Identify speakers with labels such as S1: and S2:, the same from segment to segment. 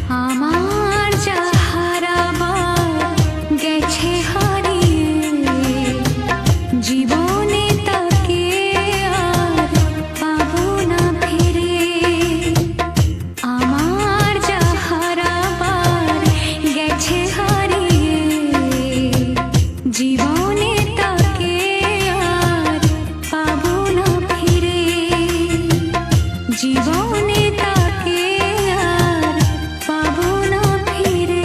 S1: আমার যা হারাবার গেছে হারিয়ে, জীবনে তাকে আর পাবো না ফিরে। আমার যা হারাবার গেছে হারিয়ে, জীবনে তাকে আর পাবো না ফিরে। জীবনে তাকে আর পাবো না ফিরে।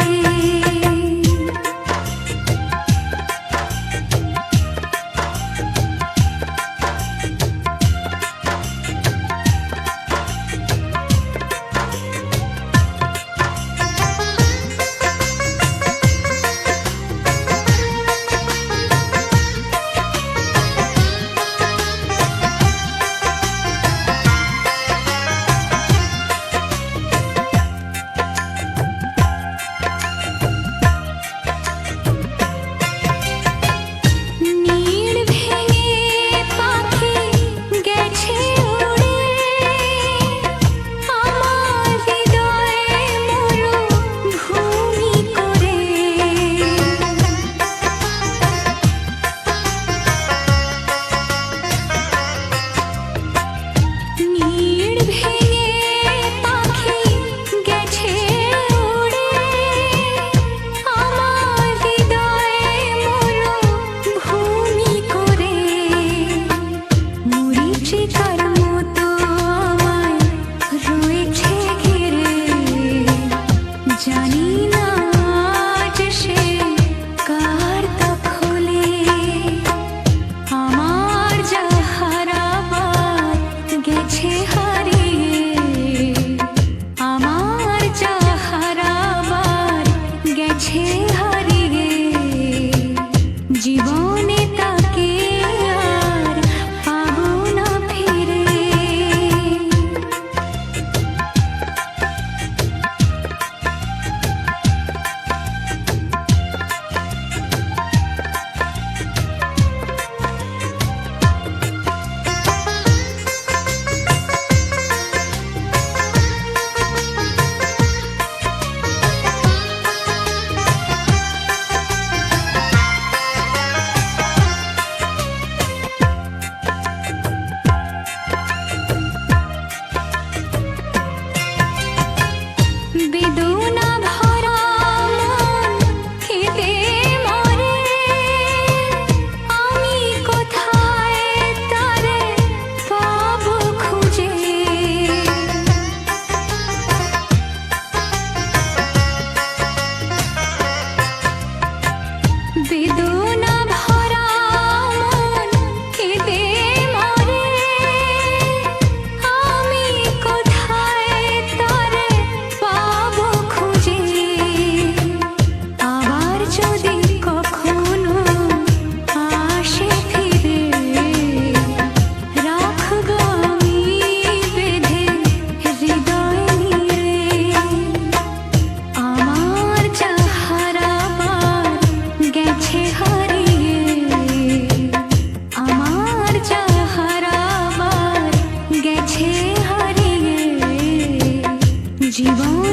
S1: জানি না আজ সে কার দখলে, আমার যা হারাবার গেছে হারিয়ে। আমার যা হারাবার গেছে হারিয়ে, জীবনে তাকে আর পাবো না ফিরে। বেদনা ভরা মন কেঁদে মরে, আমি কোথায় তারে পাবো খুঁজে। বেদনা ভরা মন কেঁদে মরে, আমি কোথায় তারে পাবো খুঁজে। আবার যদি কখনো আসে ফিরে, রাখবো আমি বেঁধে হৃদয় নিয়ে। আমার যা হারাবার গেছে হারিয়ে, আমার যা হারাবার গেছে হারিয়ে, জীবন